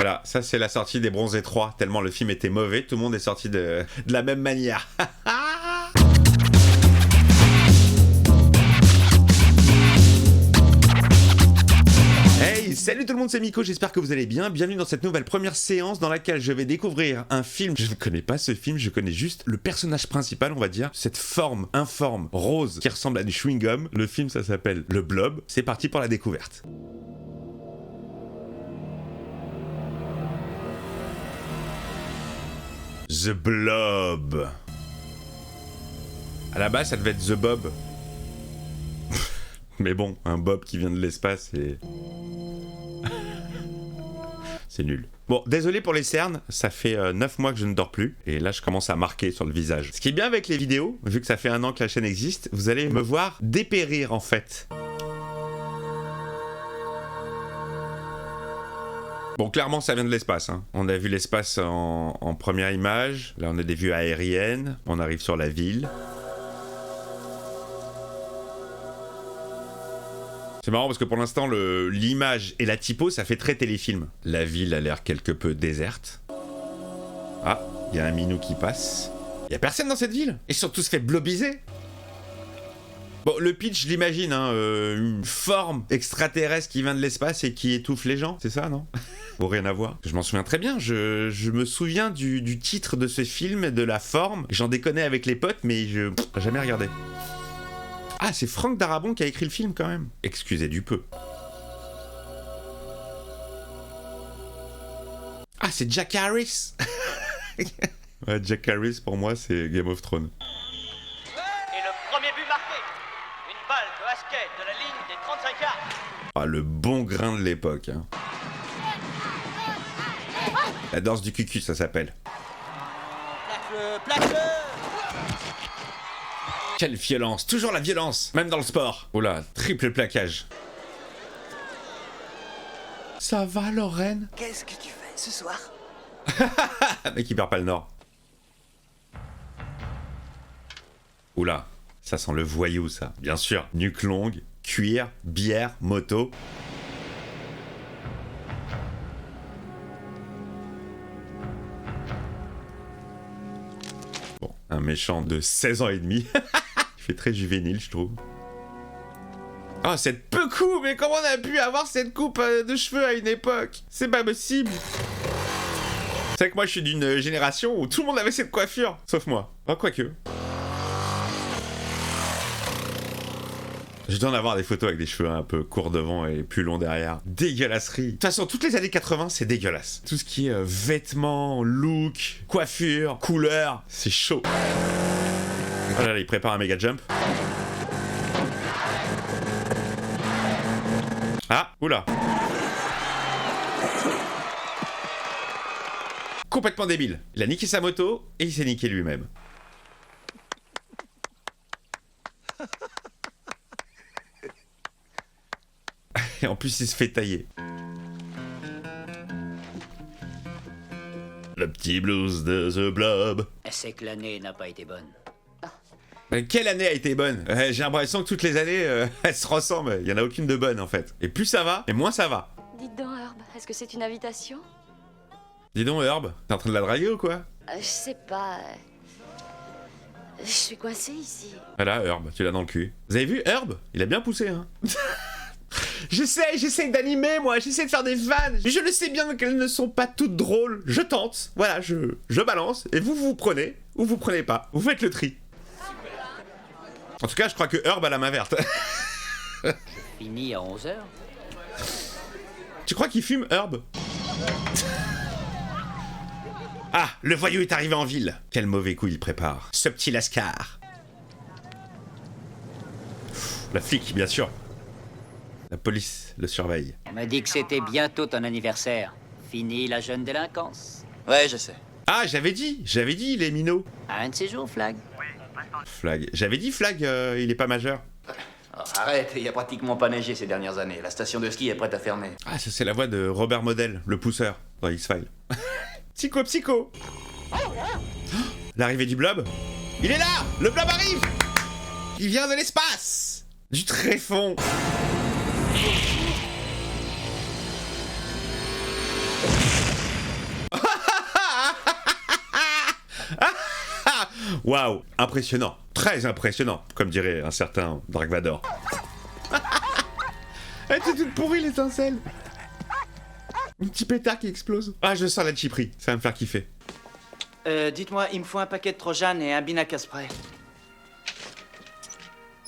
Voilà, ça c'est la sortie des Bronzés 3, tellement le film était mauvais, tout le monde est sorti de la même manière. Hey, salut tout le monde, c'est Miko, j'espère que vous allez bien. Bienvenue dans cette nouvelle première séance dans laquelle je vais découvrir un film. Je ne connais pas ce film, je connais juste le personnage principal, on va dire. Cette forme informe, rose, qui ressemble à du chewing-gum. Le film, ça s'appelle Le Blob. C'est parti pour la découverte. The Blob. À la base, ça devait être The Bob. Mais bon, un Bob qui vient de l'espace et... c'est nul. Bon, désolé pour les cernes, ça fait 9 mois que je ne dors plus, et là je commence à marquer sur le visage. Ce qui est bien avec les vidéos, vu que ça fait 1 an que la chaîne existe, vous allez me voir dépérir en fait. Bon, clairement ça vient de l'espace, hein. On a vu l'espace en première image, là on a des vues aériennes, on arrive sur la ville. C'est marrant parce que pour l'instant, l'image et la typo, ça fait très téléfilm. La ville a l'air quelque peu déserte. Ah, il y a un minou qui passe. Il y a personne dans cette ville. Et surtout se fait blobiser. Bon, le pitch, je l'imagine, hein, une forme extraterrestre qui vient de l'espace et qui étouffe les gens, c'est ça, non? Bon, rien à voir. Je m'en souviens très bien, je me souviens du titre de ce film, de la forme. J'en déconnais avec les potes, mais je n'ai jamais regardé. Ah, c'est Franck Darabont qui a écrit le film quand même. Excusez du peu. Ah, c'est Jack Harris. Ouais, Jack Harris pour moi c'est Game of Thrones. Et le premier but marqué. Une balle de basket de la ligne des 35 yards. Ah, le bon grain de l'époque. Hein. La danse du cucu, ça s'appelle. Plaque-le, plaque-le. Quelle violence, toujours la violence, même dans le sport. Oh là, triple plaquage. Ça va, Lorraine? Qu'est-ce que tu fais ce soir? Mec, il perd pas le nord. Oula, ça sent le voyou, ça. Bien sûr, nuque longue, cuir, bière, moto. Bon, un méchant de 16 ans et demi. Il fait très juvénile, je trouve. Ah, cette peu coupe, mais comment on a pu avoir cette coupe de cheveux à une époque? C'est pas possible. C'est vrai que moi, je suis d'une génération où tout le monde avait cette coiffure, sauf moi. Ah, quoique. Je dois en avoir des photos avec des cheveux un peu courts devant et plus longs derrière. Dégueulasserie. De toute façon, toutes les années 80, c'est dégueulasse. Tout ce qui est vêtements, look, coiffure, couleur, c'est chaud. Oh là là, il prépare un méga jump. Ah, oula. Complètement débile. Il a niqué sa moto et il s'est niqué lui-même. Et en plus, il se fait tailler. Le petit blues de The Blob. C'est que l'année n'a pas été bonne. Quelle année a été bonne? J'ai l'impression que toutes les années, elles se ressemblent. Il n'y en a aucune de bonne, en fait. Et plus ça va, et moins ça va. Dites donc, Herb, est-ce que c'est une invitation? Dis donc, Herb, t'es en train de la draguer ou quoi? Je sais pas. Je suis coincée ici. Voilà, Herb, tu l'as dans le cul. Vous avez vu, Herb? Il a bien poussé, hein. J'essaie d'animer, moi, j'essaie de faire des vannes. Je le sais bien qu'elles ne sont pas toutes drôles. Je tente, voilà, je balance. Et vous prenez, ou vous prenez pas. Vous faites le tri. En tout cas, je crois que Herb a la main verte. Fini à 11h. Tu crois qu'il fume, Herb? Ah, le voyou est arrivé en ville. Quel mauvais coup il prépare. Ce petit lascar. La flic, bien sûr. La police le surveille. On m'a dit que c'était bientôt ton anniversaire. Fini la jeune délinquance. Ouais, je sais. Ah, j'avais dit, les minots. Un de ces jours, Flag. Flag. J'avais dit Flag, il est pas majeur. Oh, arrête, il y a pratiquement pas neigé ces dernières années. La station de ski est prête à fermer. Ah, ça c'est la voix de Robert Model, le pousseur, dans X-Files. Psycho. L'arrivée du blob. Il est là. Le blob arrive. Il vient de l'espace. Du tréfonds. Waouh, impressionnant. Très impressionnant, comme dirait un certain Dark Vador. Elle était toute pourrie, l'étincelle. Un petit pétard qui explose. Ah, je sens la chiperie, ça va me faire kiffer. Dites-moi, il me faut un paquet de Trojan et un binac à spray.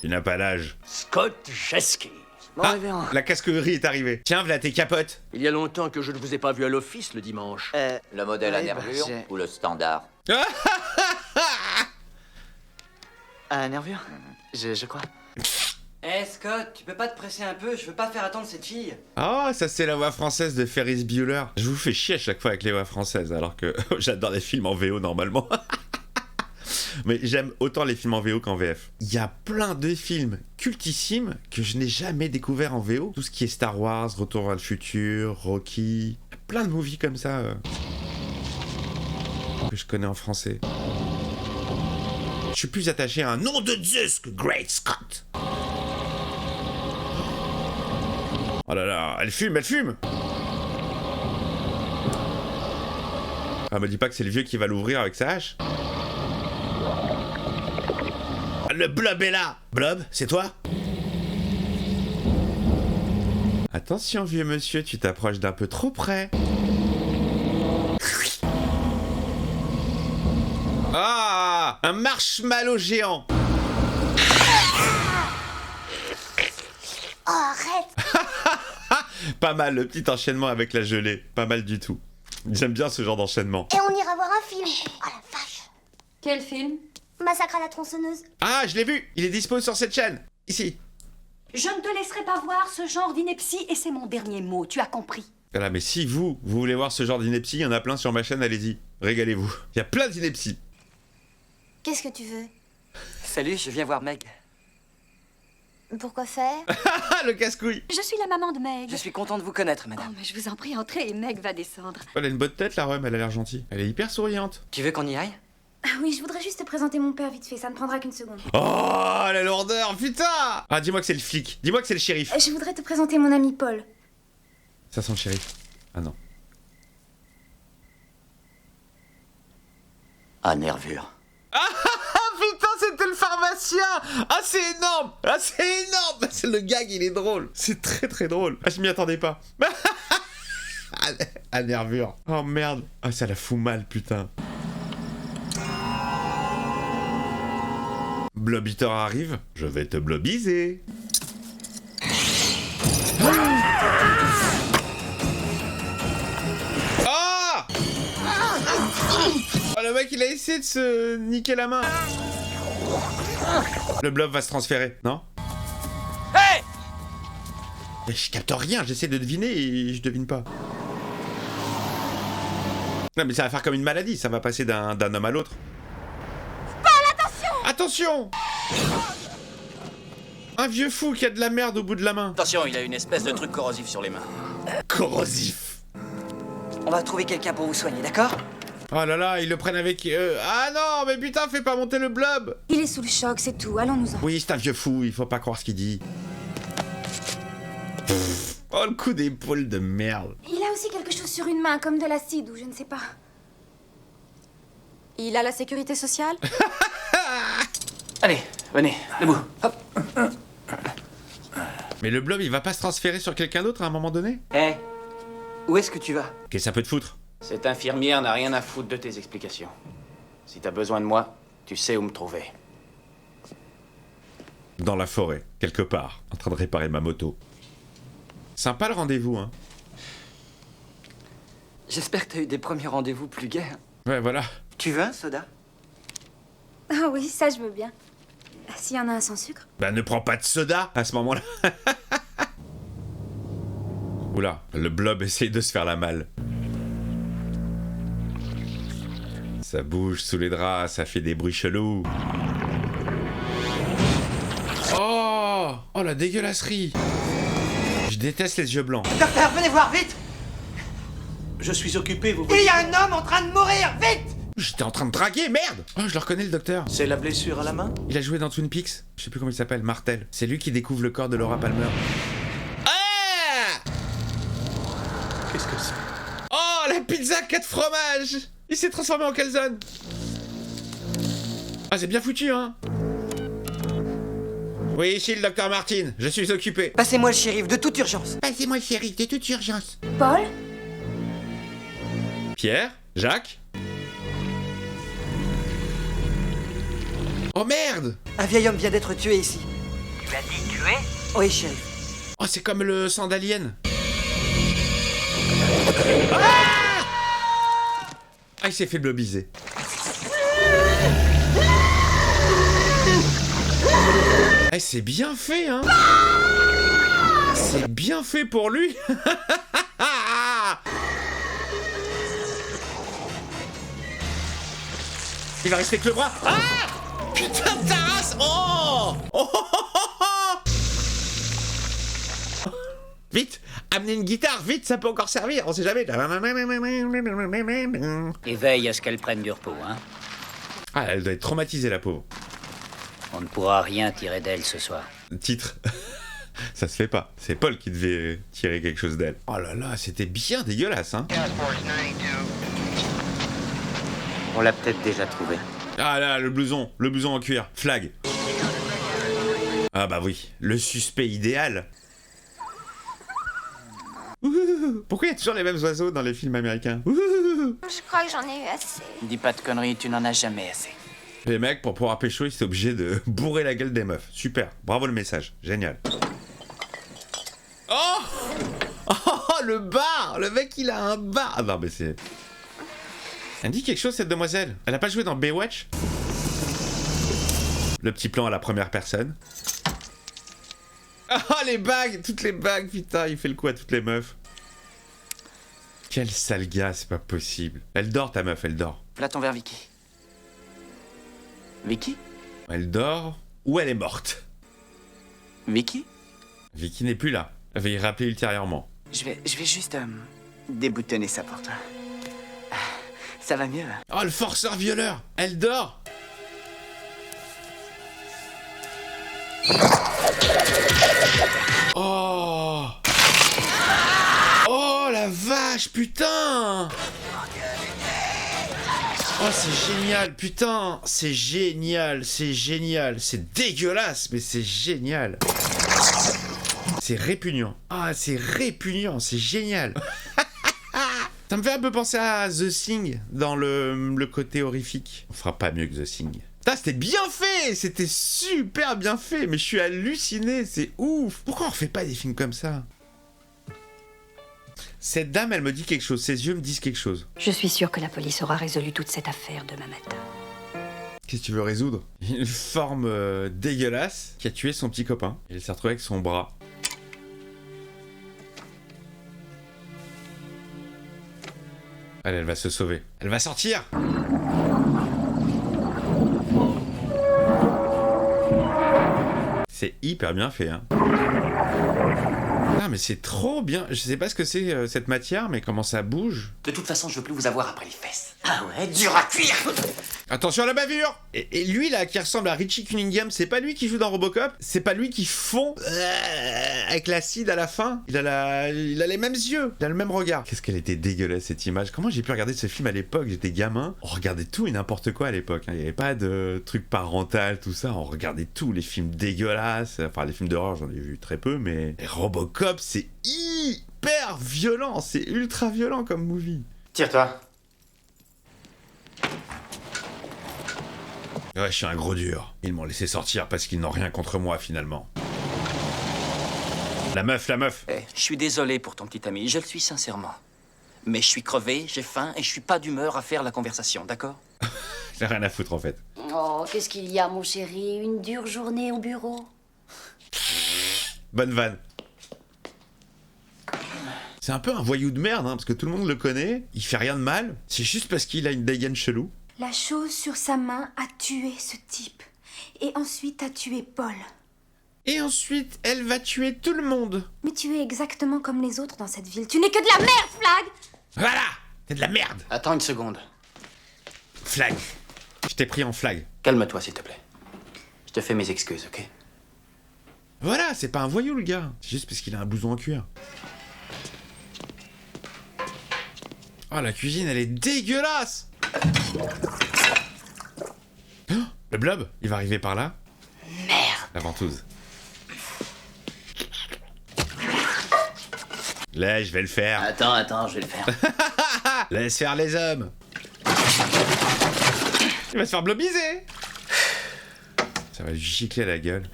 Il n'a pas l'âge. Scott Jeski. Bon, révérend. La casquerie est arrivée. Tiens, voilà tes capotes. Il y a longtemps que je ne vous ai pas vu à l'office le dimanche. Le modèle à ouais, nervure j'ai- ou le standard? À nervure je crois. Eh Scott, tu peux pas te presser un peu? Je veux pas faire attendre cette fille. Oh, ça c'est la voix française de Ferris Bueller. Je vous fais chier à chaque fois avec les voix françaises, alors que j'adore les films en VO normalement. Mais j'aime autant les films en VO qu'en VF. Il y a plein de films cultissimes que je n'ai jamais découverts en VO. Tout ce qui est Star Wars, Retour vers le futur, Rocky... Plein de movies comme ça que je connais en français. Je suis plus attaché à un nom de Zeus que Great Scott. Oh là là, elle fume, elle fume. Ah, me dis pas que c'est le vieux qui va l'ouvrir avec sa hache. Ah, le blob est là. Blob, c'est toi? Attention, vieux monsieur, tu t'approches d'un peu trop près. Ah, un marshmallow géant. Oh, arrête! Pas mal, le petit enchaînement avec la gelée. Pas mal du tout. J'aime bien ce genre d'enchaînement. Et on ira voir un film. Oh la vache! Quel film? Massacre à la tronçonneuse. Ah, je l'ai vu. Il est dispo sur cette chaîne. Ici. Je ne te laisserai pas voir ce genre d'ineptie et c'est mon dernier mot, tu as compris. Voilà, mais si vous voulez voir ce genre d'ineptie, il y en a plein sur ma chaîne, allez-y. Régalez-vous. Il y a plein d'inepties. Qu'est-ce que tu veux? Salut, je viens voir Meg. Pourquoi faire? Ah, le casse-couille. Je suis la maman de Meg. Je suis content de vous connaître, Oh, madame. mais je vous en prie, entrez et Meg va descendre. Elle a une bonne tête, la Rome, elle a l'air gentille. Elle est hyper souriante. Tu veux qu'on y aille? Ah oui, je voudrais juste te présenter mon père vite fait, ça ne prendra qu'une seconde. Oh, la lourdeur, putain. Ah, dis-moi que c'est le flic. Dis-moi que c'est le shérif. Je voudrais te présenter mon ami Paul. Ça sent le shérif. Ah non. À nervure. Ah putain, c'était le pharmacien. Ah, c'est énorme. Ah, c'est énorme. C'est le gag, il est drôle. C'est très très drôle. Ah, je m'y attendais pas. À nervure. Oh merde. Ah, ça la fout mal, putain. Blobitor arrive. Je vais te blobiser. Ah! Oh, le mec, il a essayé de se niquer la main. Le blob va se transférer, non? Hey! Mais je capte rien, j'essaie de deviner et je devine pas. Non mais ça va faire comme une maladie, ça va passer d'un homme à l'autre. Paul, attention! Attention! Un vieux fou qui a de la merde au bout de la main. Attention, il a une espèce de truc corrosif sur les mains. Corrosif. On va trouver quelqu'un pour vous soigner, d'accord? Oh là là, ils le prennent avec... Ah non, mais putain, fais pas monter le blob. Il est sous le choc, c'est tout, allons-nous-en. Oui, c'est un vieux fou, il faut pas croire ce qu'il dit. Oh, le coup d'épaule de merde. Il a aussi quelque chose sur une main, comme de l'acide ou je ne sais pas. Il a la sécurité sociale? Allez, venez, debout. Hop. Mais le blob, il va pas se transférer sur quelqu'un d'autre à un moment donné? Hé, où est-ce que tu vas? Qu'est-ce que ça peut te foutre? Cette infirmière n'a rien à foutre de tes explications. Si t'as besoin de moi, tu sais où me trouver. Dans la forêt, quelque part, en train de réparer ma moto. Sympa le rendez-vous, hein. J'espère que t'as eu des premiers rendez-vous plus gais. Ouais, voilà. Tu veux un soda? Ah oui, ça je veux bien. S'il y en a un sans sucre. Bah ne prends pas de soda à ce moment-là. Oula, le blob essaye de se faire la malle. Ça bouge sous les draps, ça fait des bruits chelous. Oh! Oh la dégueulasserie! Je déteste les yeux blancs. Docteur, venez voir, vite! Je suis occupé, vous Il voyez. y a un homme en train de mourir, vite! J'étais en train de draguer, merde! Oh, je le reconnais le docteur. C'est la blessure à la main? Il a joué dans Twin Peaks. Je sais plus comment il s'appelle, Martel. C'est lui qui découvre le corps de Laura Palmer. Ah! Qu'est-ce que c'est? Oh, la pizza 4 fromages! Il s'est transformé en calzone. Ah, c'est bien foutu, hein. Oui, ici le docteur Martin, je suis occupé. Passez-moi le shérif, de toute urgence. Passez-moi le shérif, de toute urgence. Paul? Pierre? Jacques? Oh merde! Un vieil homme vient d'être tué ici. Tu as dit tuer? Oui, shérif. Oh, c'est comme le sang d'Alien. Ah, il s'est fait blobiser. Eh, c'est bien fait, hein. C'est bien fait pour lui. Il va rester que le bras. Ah! Putain de ta race! Oh! Oh, oh, oh, oh! Vite! Amenez une guitare, vite, ça peut encore servir, on sait jamais. Et veille à ce qu'elle prenne du repos, hein. Ah, elle doit être traumatisée, la pauvre. On ne pourra rien tirer d'elle ce soir. Titre. Ça se fait pas. C'est Paul qui devait tirer quelque chose d'elle. Oh là là, c'était bien dégueulasse, hein. On l'a peut-être déjà trouvé. Ah là, le blouson en cuir. Flag. Ah bah oui, le suspect idéal. Ouh, pourquoi il y a toujours les mêmes oiseaux dans les films américains? Ouh. Je crois que j'en ai eu assez. Dis pas de conneries, tu n'en as jamais assez. Les mecs, pour pouvoir pécho, ils sont obligés de bourrer la gueule des meufs. Super, bravo le message, génial. Oh, oh, le bar. Le mec, il a un bar. Ah non, mais c'est... Elle dit quelque chose, cette demoiselle. Elle a pas joué dans Baywatch? Le petit plan à la première personne. Ah, les bagues. Toutes les bagues, putain, il fait le coup à toutes les meufs. Quel sale gars, c'est pas possible. Elle dort, ta meuf, elle dort. Là ton verre, Vicky. Vicky? Elle dort ou elle est morte. Vicky? Vicky n'est plus là. Elle va y rappeler ultérieurement. Je vais juste déboutonner ça pour toi. Ça va mieux? Oh, le forceur violeur. Elle dort. Oh. Oh, la vache, putain. Oh, c'est génial, putain. C'est génial, c'est génial. C'est dégueulasse, mais c'est génial. C'est répugnant. Ah, c'est répugnant, c'est génial. Ça me fait un peu penser à The Thing dans le côté horrifique. On fera pas mieux que The Thing. Putain, c'était bien fait. C'était super bien fait. Mais je suis halluciné, c'est ouf. Pourquoi on refait pas des films comme ça? Cette dame, elle me dit quelque chose. Ses yeux me disent quelque chose. Je suis sûre que la police aura résolu toute cette affaire demain matin. Qu'est-ce que tu veux résoudre? Une forme dégueulasse qui a tué son petit copain. Il s'est retrouvé avec son bras. Allez, elle va se sauver. Elle va sortir! C'est hyper bien fait, hein. Ah, mais c'est trop bien. Je sais pas ce que c'est cette matière, mais comment ça bouge. De toute façon, je veux plus vous avoir après les fesses. Ah ouais, dur à cuire. Attention à la bavure! Et lui, là, qui ressemble à Richie Cunningham, c'est pas lui qui joue dans Robocop? C'est pas lui qui fond avec l'acide à la fin? Il a les mêmes yeux, il a le même regard. Qu'est-ce qu'elle était dégueulasse, cette image. Comment j'ai pu regarder ce film à l'époque? J'étais gamin. On regardait tout et n'importe quoi à l'époque, hein. Il y avait pas de trucs parental, tout ça. On regardait tout, les films dégueulasses. Enfin, les films d'horreur, j'en ai vu très peu, mais Robocop, c'est hyper violent. C'est ultra violent comme movie. Tire-toi. Ouais, je suis un gros dur. Ils m'ont laissé sortir parce qu'ils n'ont rien contre moi, finalement. La meuf, la meuf. Je suis désolé pour ton petit ami, je le suis sincèrement. Mais je suis crevé, j'ai faim et je suis pas d'humeur à faire la conversation, d'accord? J'ai rien à foutre, en fait. Oh, qu'est-ce qu'il y a, mon chéri? Une dure journée au bureau? Bonne vanne. C'est un peu un voyou de merde, hein, parce que tout le monde le connaît. Il fait rien de mal. C'est juste parce qu'il a une dégaine chelou. La chose sur sa main a tué ce type. Et ensuite a tué Paul. Et ensuite, elle va tuer tout le monde. Mais tu es exactement comme les autres dans cette ville. Tu n'es que de la merde, Flag! Voilà! T'es de la merde! Attends une seconde. Flag. Je t'ai pris en flag. Calme-toi, s'il te plaît. Je te fais mes excuses, ok? Voilà, c'est pas un voyou, le gars. C'est juste parce qu'il a un blouson en cuir. Oh, la cuisine, elle est dégueulasse! Oh, Le blob, il va arriver par là. Merde. La ventouse. Là, je vais le faire. Attends, je vais le faire. Laisse faire les hommes. Il va se faire blobiser. Ça va lui gicler la gueule.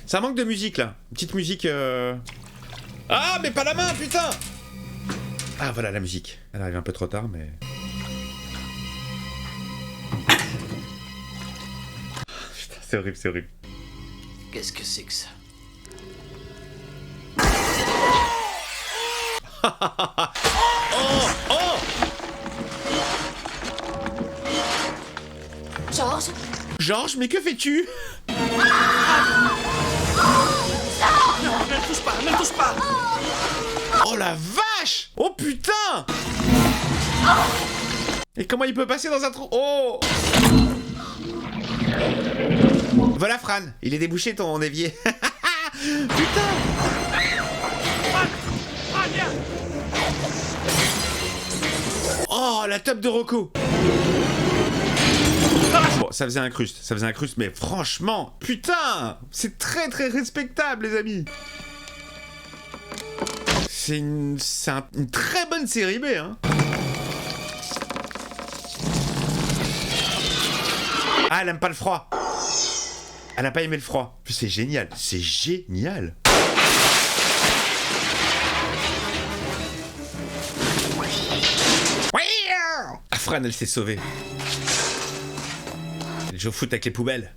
Ça manque de musique là. Une petite musique. Ah, mais pas la main, putain. Ah, voilà la musique. Elle arrive un peu trop tard, mais. Putain, c'est horrible, c'est horrible. Qu'est-ce que c'est que ça? Georges. Georges, mais que fais-tu? Ne touche pas. Oh la vache! Oh putain! Et comment il peut passer dans un trou? Oh! Voilà Fran, il est débouché ton évier. Putain! Oh, la top de Rocco! Bon, ça faisait un cruste, mais franchement, putain! C'est très très respectable, les amis! C'est une très bonne série B, hein! Ah, elle aime pas le froid! Elle a pas aimé le froid. C'est génial, c'est génial! Ah, Fran, elle s'est sauvée. Elle joue au foot avec les poubelles.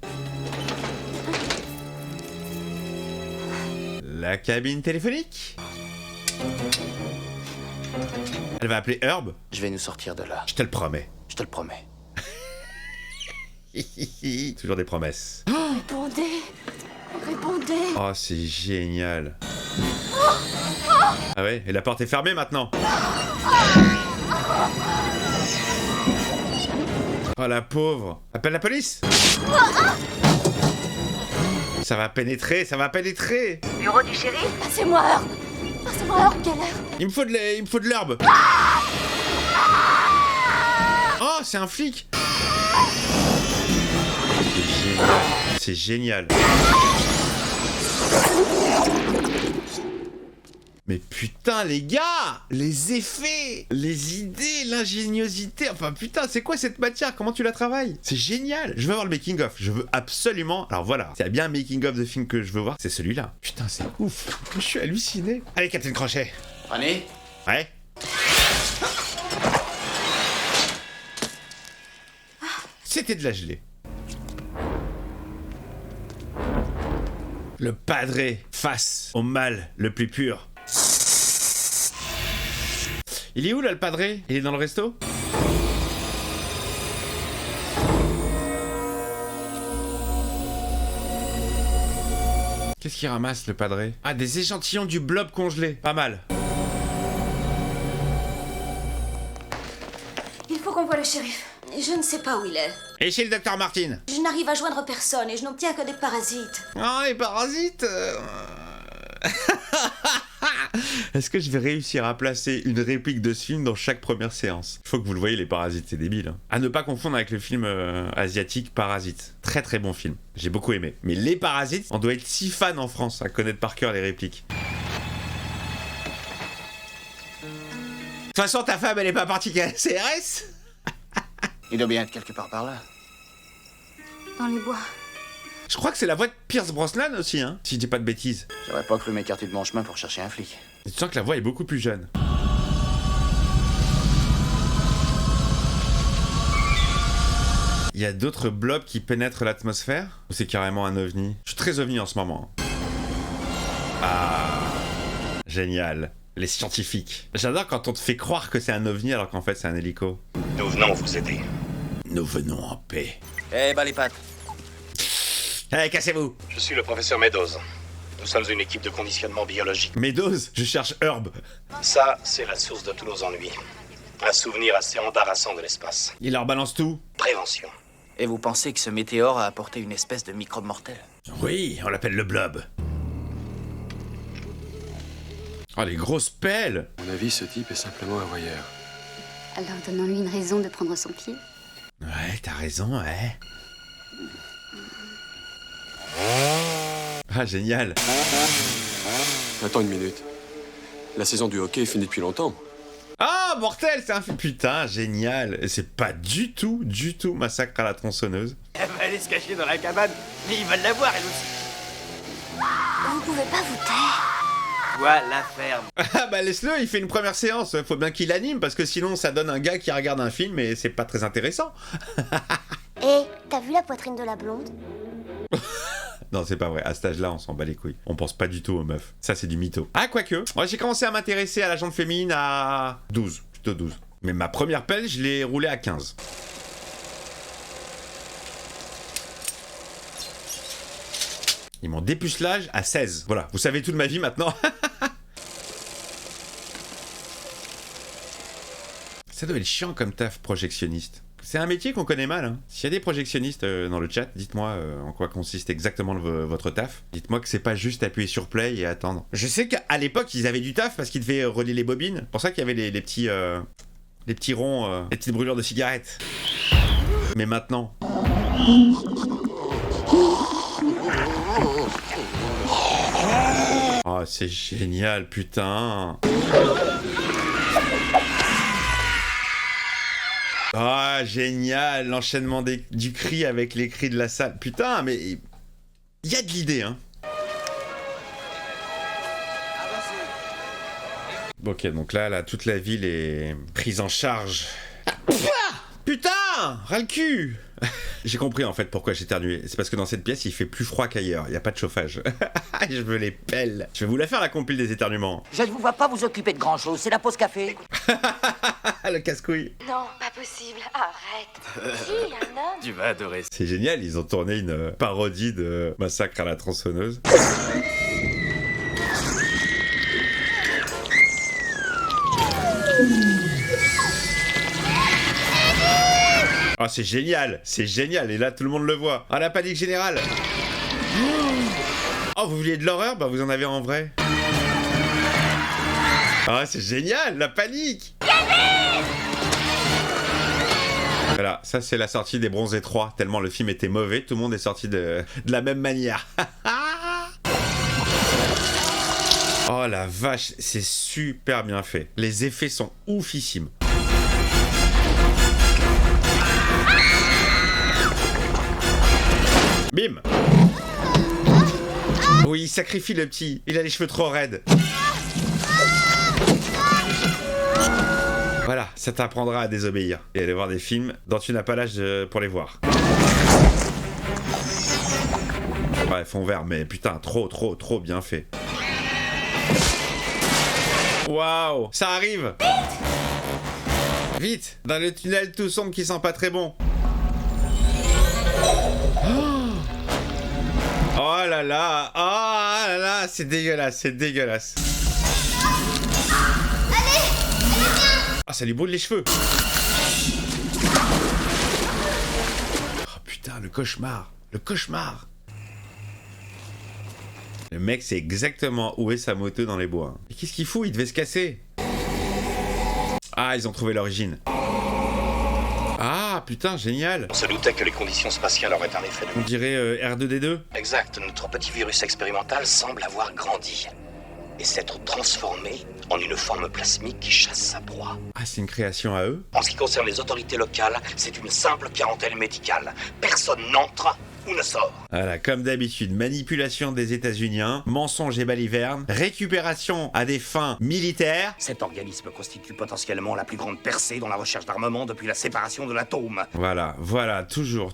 La cabine téléphonique. Elle va appeler Herb. Je vais nous sortir de là. Je te le promets. Je te le promets. Toujours des promesses. Répondez. Répondez. Oh, c'est génial. Ah ouais, et la porte est fermée maintenant. Oh la pauvre. Appelle la police. Ça va pénétrer, ça va pénétrer. Bureau du shérif. Passez-moi Herb. Passez-moi Herb, quelle heure? Il me faut de l'herbe. Oh, c'est un flic. C'est génial. Mais putain les gars, les effets, les idées, l'ingéniosité, enfin putain c'est quoi cette matière, comment tu la travailles? C'est génial, je veux voir le making of, je veux absolument, alors voilà, s'il y a bien un making of de film que je veux voir, c'est celui-là. Putain c'est ouf, je suis halluciné. Allez Captain Crochet. René? Ouais. C'était de la gelée. Le padré face au mal le plus pur. Il est où là le padré? Il est dans le resto? Qu'est-ce qu'il ramasse le padré? Ah, des échantillons du blob congelé. Pas mal. Il faut qu'on voie le shérif. Je ne sais pas où il est. Et chez le docteur Martin? Je n'arrive à joindre personne et je n'obtiens que des parasites. Oh, les parasites. Est-ce que je vais réussir à placer une réplique de ce film dans chaque première séance? Il faut que vous le voyez, les parasites, c'est débile. Hein. À ne pas confondre avec le film asiatique Parasite. Très très bon film, j'ai beaucoup aimé. Mais les parasites, on doit être si fan en France à connaître par cœur les répliques. De toute façon, ta femme, elle est pas partie qu'à la CRS. Il doit bien être quelque part par là. Dans les bois. Je crois que c'est la voix de Pierce Brosnan aussi, hein, si je dis pas de bêtises. J'aurais pas cru m'écarter de mon chemin pour chercher un flic. Et tu sens que la voix est beaucoup plus jeune. Il y a d'autres blobs qui pénètrent l'atmosphère? Ou c'est carrément un ovni? Je suis très ovni en ce moment. Ah, génial. Les scientifiques. J'adore quand on te fait croire que c'est un ovni alors qu'en fait c'est un hélico. Nous venons vous aider. Nous venons en paix. Eh, bas les pattes. Allez, cassez-vous. Je suis le professeur Meadows. Nous sommes une équipe de conditionnement biologique. Meadows, je cherche Herb. Ça, c'est la source de tous nos ennuis. Un souvenir assez embarrassant de l'espace. Il leur balance tout. Prévention. Et vous pensez que ce météore a apporté une espèce de microbe mortel? Oui, on l'appelle le blob. Oh, les grosses pelles! À mon avis, ce type est simplement un voyeur. Alors donnons-lui une raison de prendre son pied. Ouais, t'as raison, ouais. Ah, génial. Attends une minute. La saison du hockey est finie depuis longtemps. Ah, mortel, c'est un film. Putain, génial. Et c'est pas du tout Massacre à la tronçonneuse. Elle va aller se cacher dans la cabane, mais il va l'avoir, elle aussi. Vous pouvez pas vous taire? Toi, la ferme. Ah bah laisse-le, il fait une première séance. Faut bien qu'il anime, parce que sinon ça donne un gars qui regarde un film et c'est pas très intéressant. Eh, t'as vu la poitrine de la blonde? Non, c'est pas vrai. À cet âge-là, on s'en bat les couilles. On pense pas du tout aux meufs. Ça, c'est du mytho. Ah, quoique. Ouais, j'ai commencé à m'intéresser à la jante féminine à 12. Plutôt 12. Mais ma première pelle, je l'ai roulée à 15. Ils m'ont dépucelage à 16. Voilà, vous savez tout de ma vie maintenant. Ça doit être chiant comme taf, projectionniste. C'est un métier qu'on connaît mal. Hein. S'il y a des projectionnistes dans le chat, dites-moi en quoi consiste exactement votre taf. Dites-moi que c'est pas juste appuyer sur play et attendre. Je sais qu'à l'époque, ils avaient du taf parce qu'ils devaient relier les bobines. C'est pour ça qu'il y avait les petits ronds, les petites brûlures de cigarettes. Mais maintenant... Oh, c'est génial, putain. Ah, génial, l'enchaînement du cri avec les cris de la salle. Putain, mais il y a de l'idée, hein. Ok, donc là, toute la ville est prise en charge. Putain, ras le cul. J'ai compris en fait pourquoi j'éternuais. C'est parce que dans cette pièce, il fait plus froid qu'ailleurs. Il n'y a pas de chauffage. Je veux les pelles. Je vais vous la faire, la compile des éternuements. Je ne vous vois pas vous occuper de grand-chose. C'est la pause café. Le casse-couille. Non, pas possible. Arrête. Qui, un homme? Tu vas adorer. C'est génial, ils ont tourné une parodie de Massacre à la tronçonneuse. Oh, c'est génial, et là tout le monde le voit. Ah, la panique générale. Oh, vous vouliez de l'horreur? Bah vous en avez en vrai. Ah, c'est génial, la panique. Voilà, ça c'est la sortie des Bronzés 3, tellement le film était mauvais, tout le monde est sorti de la même manière. Oh la vache, c'est super bien fait. Les effets sont oufissimes. Bim! Oui, il sacrifie le petit. Il a les cheveux trop raides. Voilà, ça t'apprendra à désobéir. Et aller voir des films dont tu n'as pas l'âge pour les voir. Ouais, fond vert, mais putain, trop bien fait. Waouh! Ça arrive! Vite! Dans le tunnel tout sombre qui sent pas très bon. Oh là là, oh là là, c'est dégueulasse, Allez, Ah, ça lui brûle les cheveux. Oh putain, le cauchemar. Le mec sait exactement où est sa moto dans les bois. Mais qu'est-ce qu'il fout? Il devait se casser. Ah, ils ont trouvé l'origine. Ah, putain, génial. On se doutait que les conditions spatiales auraient un effet de... On dirait R2D2. Exact, notre petit virus expérimental semble avoir grandi et s'être transformé en une forme plasmique qui chasse sa proie. Ah, c'est une création à eux? En ce qui concerne les autorités locales, c'est une simple quarantaine médicale. Personne n'entre ou ne sort. Voilà, comme d'habitude, manipulation des États-Uniens, mensonge et balivernes, récupération à des fins militaires. Cet organisme constitue potentiellement la plus grande percée dans la recherche d'armement depuis la séparation de l'atome. Voilà, toujours.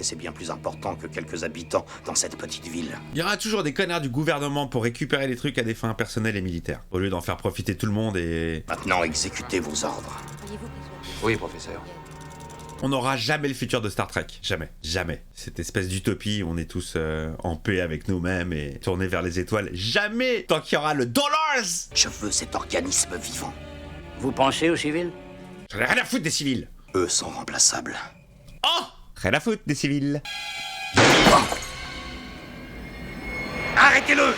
Et c'est bien plus important que quelques habitants dans cette petite ville. Il y aura toujours des connards du gouvernement pour récupérer les trucs à des fins personnelles et militaires, au lieu d'en faire profiter tout le monde et... Maintenant, exécutez vos ordres. Oui, professeur. On n'aura jamais le futur de Star Trek. Jamais. Cette espèce d'utopie où on est tous en paix avec nous-mêmes et tournés vers les étoiles. Jamais tant qu'il y aura le dollars. Je veux cet organisme vivant. Vous penchez aux civils? J'en ai rien à foutre des civils. Eux sont remplaçables. Oh, rien à foutre des civils. Arrêtez-le!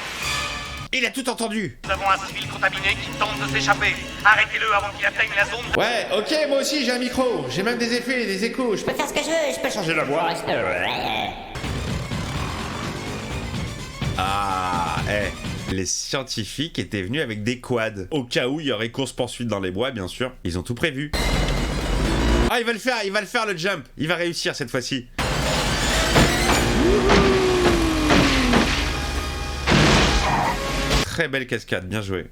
Il a tout entendu. Nous avons un civil contaminé qui tente de s'échapper. Arrêtez-le avant qu'il atteigne la zone. Ouais, ok, moi aussi j'ai un micro. J'ai même des effets, des échos. Je peux faire ce que je veux, je peux changer la voix. Ah, les scientifiques étaient venus avec des quads. Au cas où il y aurait course-poursuite dans les bois, bien sûr. Ils ont tout prévu. Ah, il va le faire le jump. Il va réussir cette fois-ci. Très belle cascade, bien joué.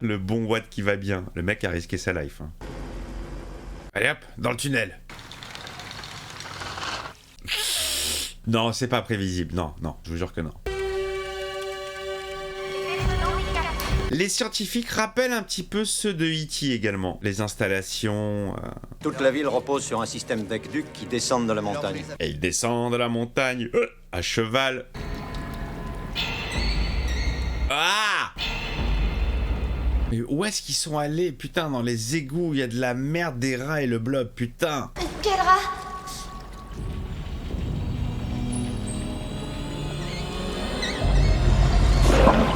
Le bon Watt qui va bien. Le mec a risqué sa life. Hein. Allez hop, dans le tunnel. Non, c'est pas prévisible. Non, je vous jure que non. Les scientifiques rappellent un petit peu ceux de E.T. également. Les installations... Toute la ville repose sur un système d'aqueducs qui descendent de la montagne. Et ils descendent de la montagne à cheval. Ah! Mais où est-ce qu'ils sont allés? Putain, dans les égouts, il y a de la merde, des rats et le blob, putain. Quel rat?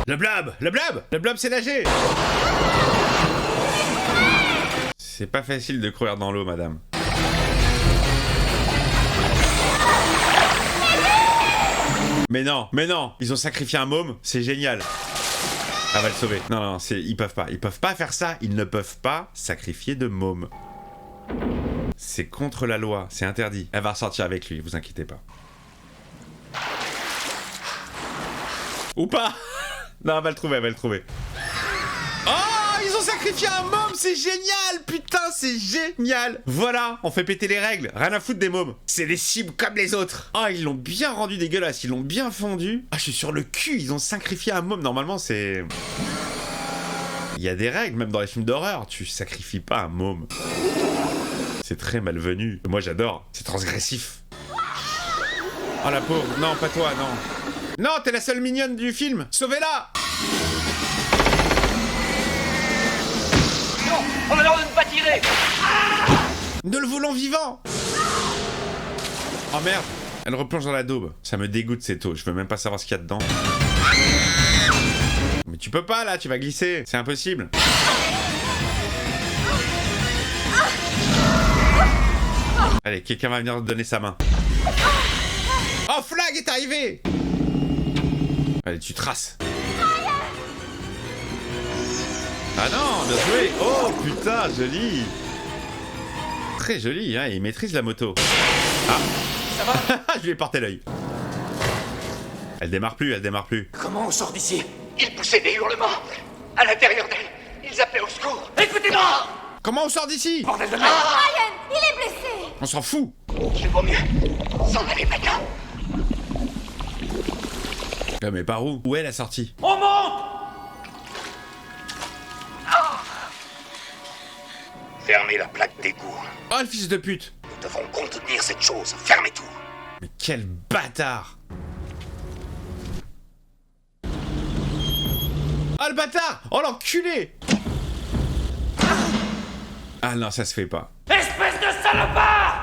Le blob! Le blob! Le blob s'est nagé! C'est pas facile de courir dans l'eau, madame. Mais non! Ils ont sacrifié un môme, c'est génial. Elle va le sauver. Non, ils peuvent pas faire ça. Ils ne peuvent pas sacrifier de môme. C'est contre la loi, c'est interdit. Elle va ressortir avec lui, vous inquiétez pas. Ou pas? Non, elle va le trouver. Oh, ils ont sacrifié un môme, c'est génial! Putain, c'est génial! Voilà, on fait péter les règles, rien à foutre des mômes. C'est des cibles comme les autres. Oh, ils l'ont bien rendu dégueulasse, ils l'ont bien fondu. Ah, je suis sur le cul, ils ont sacrifié un môme. Normalement, c'est... Il y a des règles, même dans les films d'horreur, tu sacrifies pas un môme. C'est très malvenu. Moi, j'adore, c'est transgressif. Oh, la pauvre, non, pas toi, non. Non, t'es la seule mignonne du film. Sauvez-la! Non, on a l'ordre de ne pas tirer. Nous le voulons vivant. Oh merde, elle replonge dans la daube. Ça me dégoûte cette eau, je veux même pas savoir ce qu'il y a dedans. Mais tu peux pas là, tu vas glisser. C'est impossible. Allez, quelqu'un va venir te donner sa main. Oh, Flag est arrivé! Allez, tu traces. Ah non, bien joué. Oh putain, joli. Très joli, hein, il maîtrise la moto. Ah, ça va? Je lui ai porté l'œil. Elle démarre plus. Comment on sort d'ici? Ils poussaient des hurlements. À l'intérieur d'elle, ils appelaient au secours. Écoutez-moi! Comment on sort d'ici? Bordel de merde! Ryan, il est blessé! On s'en fout. Il vaut mieux s'en aller maintenant. Ah, mais par où? Où est la sortie? On monte! Fermez la plaque d'égout. Oh, le fils de pute! Nous devons contenir cette chose. Fermez tout. Mais quel bâtard! Oh, le bâtard! Oh, l'enculé! Ah non, ça se fait pas. Espèce de salopard!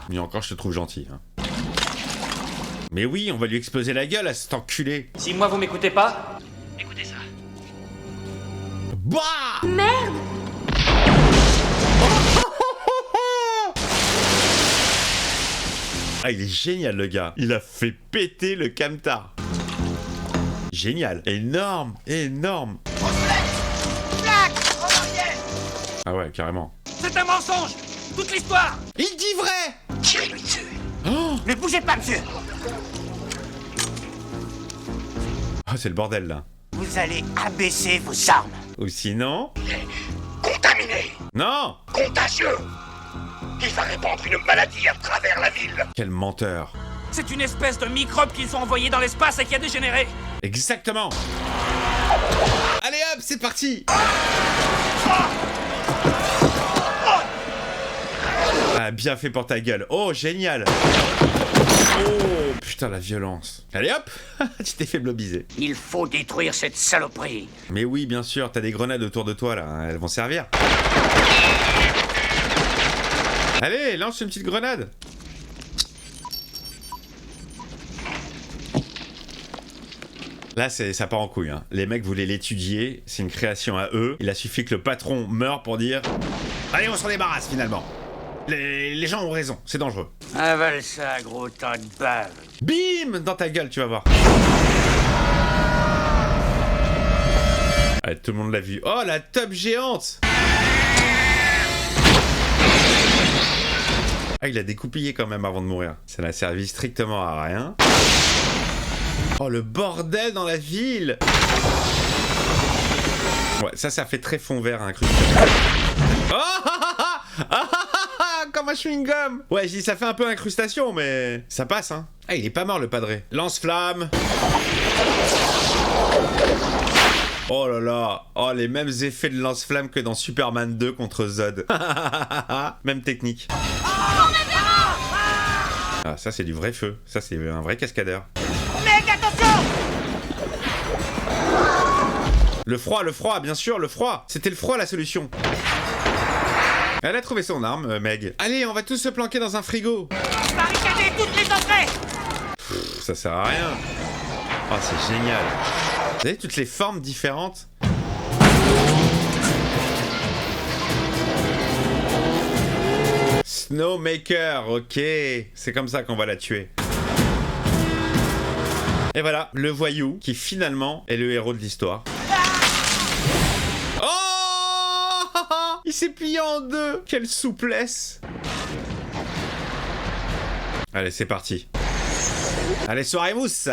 Mais encore, je te trouve gentil, hein. Mais oui, on va lui exploser la gueule à cet enculé. Si moi vous m'écoutez pas, Écoutez ça. Bah! Merde! Ah, il est génial, le gars. Il a fait péter le camtar. Génial. Énorme. Ah ouais, carrément. C'est un mensonge! Toute l'histoire! Il dit vrai! Tirez-lui dessus. Oh, Ne bougez pas, monsieur. c'est le bordel, là. Vous allez abaisser vos armes. Ou sinon... Contaminé. Non! Contagieux. Il va répandre une maladie à travers la ville. Quel menteur. C'est une espèce de microbe qu'ils ont envoyé dans l'espace et qui a dégénéré. Exactement. Allez hop, c'est parti. Ah, bien fait pour ta gueule. Oh, génial. Oh, putain, la violence. Allez hop. Tu t'es fait blobiser. Il faut détruire cette saloperie. Mais oui, bien sûr, t'as des grenades autour de toi, là. Elles vont servir. Allez, lance une petite grenade. Là, ça part en couille. Hein. Les mecs voulaient l'étudier, c'est une création à eux. Il a suffi que le patron meure pour dire « Allez, on s'en débarrasse finalement !» Les gens ont raison, c'est dangereux. Avale ça, gros tas de bave. Bim! Dans ta gueule, tu vas voir. Allez, tout le monde l'a vu. Oh, la tub géante! Ah, il a découpillé quand même avant de mourir. Ça n'a servi strictement à rien. Oh, le bordel dans la ville! Ouais, ça fait très fond vert, un crucifix. Oh! Comme un chewing-gum! Ouais, je dis ça fait un peu incrustation, mais ça passe, hein. Ah, il est pas mort, le padré. Lance-flamme! Oh là là! Oh, les mêmes effets de lance-flamme que dans Superman 2 contre Zod. Même technique. Ah, ça, c'est du vrai feu. Ça, c'est un vrai cascadeur. Mec, attention! Le froid, bien sûr, le froid. C'était le froid, la solution. Elle a trouvé son arme, Meg. Allez, on va tous se planquer dans un frigo. Barricadez toutes les entrées! Pff, ça sert à rien. Oh, c'est génial. Vous avez toutes les formes différentes. Snowmaker, ok. C'est comme ça qu'on va la tuer. Et voilà, le voyou qui finalement est le héros de l'histoire. Oh! Il s'est plié en deux. Quelle souplesse. Allez, c'est parti. Allez, soirée mousse.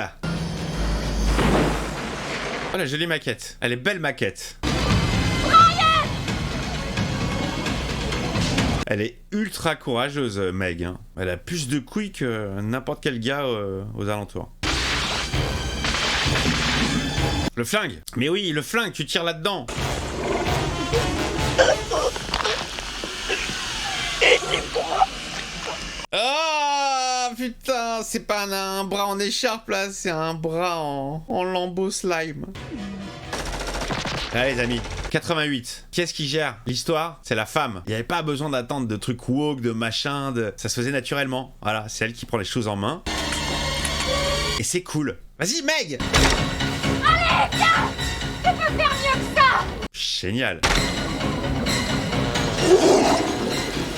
Oh, la jolie maquette. Elle est belle maquette. Elle est ultra courageuse, Meg. Hein. Elle a plus de couilles que n'importe quel gars aux alentours. Le flingue. Mais oui, le flingue, tu tires là-dedans. Ah, putain, c'est pas un bras en écharpe, là. C'est un bras en lambeau slime. Allez les amis, 88. Qui est-ce qui gère l'histoire? C'est la femme. Il n'y avait pas besoin d'attendre de trucs woke, de machin, ça se faisait naturellement. Voilà, c'est elle qui prend les choses en main. Et c'est cool. Vas-y, Meg! Allez, viens! Tu peux faire mieux que ça! Génial.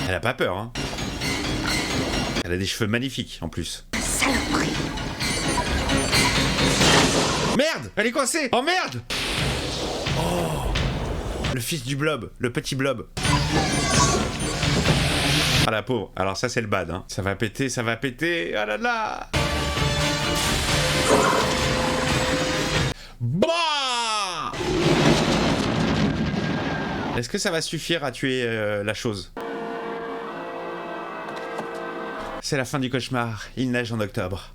Elle a pas peur, hein. Elle a des cheveux magnifiques, en plus. Saloperie! Merde! Elle est coincée! Oh merde! Oh! Le fils du blob, le petit blob. Ah la pauvre. Alors ça c'est le bad, hein. Ça va péter, ça va péter. Ah là là! Bah! Est-ce que ça va suffire à tuer la chose? C'est la fin du cauchemar. Il neige en octobre.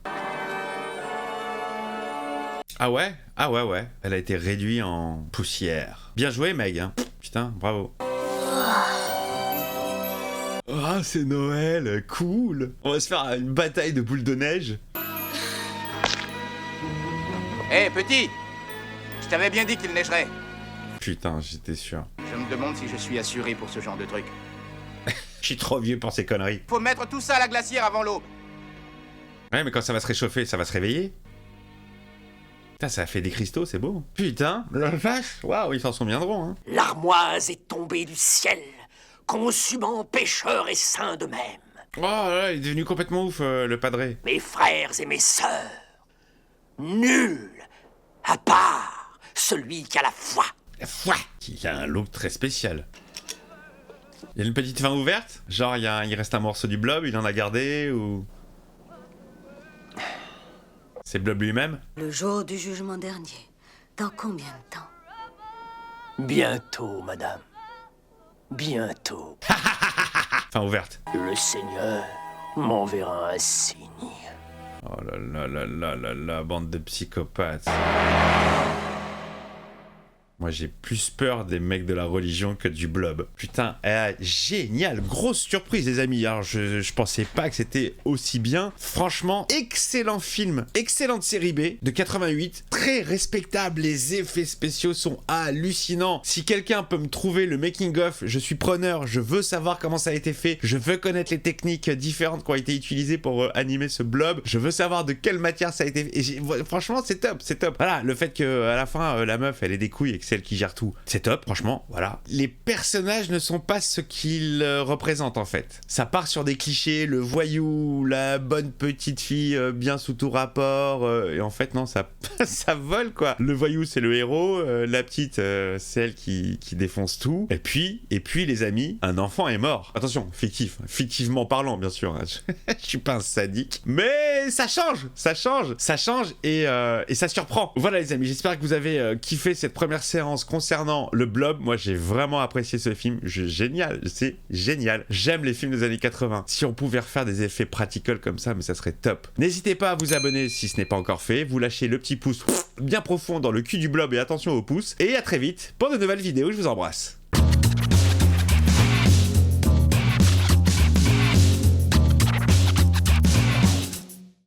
Ah ouais? Ah ouais, ouais. Elle a été réduite en poussière. Bien joué, Meg. Hein. Putain, bravo. Ah, c'est Noël. Cool. On va se faire une bataille de boules de neige. Hé, petit! Je t'avais bien dit qu'il neigerait. Putain, j'étais sûr. Je me demande si je suis assuré pour ce genre de truc. Je suis trop vieux pour ces conneries. Faut mettre tout ça à la glacière avant l'aube. Ouais, mais quand ça va se réchauffer, ça va se réveiller. Putain, ça a fait des cristaux, c'est beau. Putain, la vache. Waouh, ils s'en sont bien drôles, hein. L'armoise est tombée du ciel, consumant pécheurs et saints de même. Oh là, il est devenu complètement ouf, le padré. Mes frères et mes sœurs, nul, à part celui qui a la foi. La foi. Il a un look très spécial. Il y a une petite fin ouverte? Genre, il reste un morceau du blob, il en a gardé, ou... C'est Blob lui-même? Le jour du jugement dernier. Dans combien de temps? Bientôt, madame. Bientôt. Fin ouverte. Le Seigneur m'enverra un signe. Oh là là là là là là, bande de psychopathes. Moi j'ai plus peur des mecs de la religion que du blob. Putain, génial, grosse surprise les amis. Alors je pensais pas que c'était aussi bien. Franchement, excellent film, excellente série B de 88, très respectable, les effets spéciaux sont hallucinants. Si quelqu'un peut me trouver le making of, je suis preneur, je veux savoir comment ça a été fait, je veux connaître les techniques différentes qui ont été utilisées pour animer ce blob, je veux savoir de quelle matière ça a été fait. Et franchement c'est top, c'est top. Voilà, le fait que à la fin la meuf elle ait des couilles et que c'est elle qui gère tout, c'est top, franchement, voilà. Les personnages ne sont pas ce qu'ils représentent en fait. Ça part sur des clichés, le voyou, la bonne petite fille bien sous tout rapport, et en fait non, ça ça vole quoi. Le voyou c'est le héros, la petite c'est elle qui défonce tout. Et puis les amis, un enfant est mort. Attention, fictivement parlant bien sûr, hein. Je suis pas un sadique, mais ça change et ça surprend. Voilà les amis, j'espère que vous avez kiffé cette première séance concernant le blob. Moi j'ai vraiment apprécié ce film, génial, c'est génial. J'aime les films des années 80. Si on pouvait refaire des effets practical comme ça, mais ça serait top. N'hésitez pas à vous abonner si ce n'est pas encore fait, vous lâchez le petit pouce bien profond dans le cul du blob et attention au pouce. Et à très vite pour de nouvelles vidéos, je vous embrasse.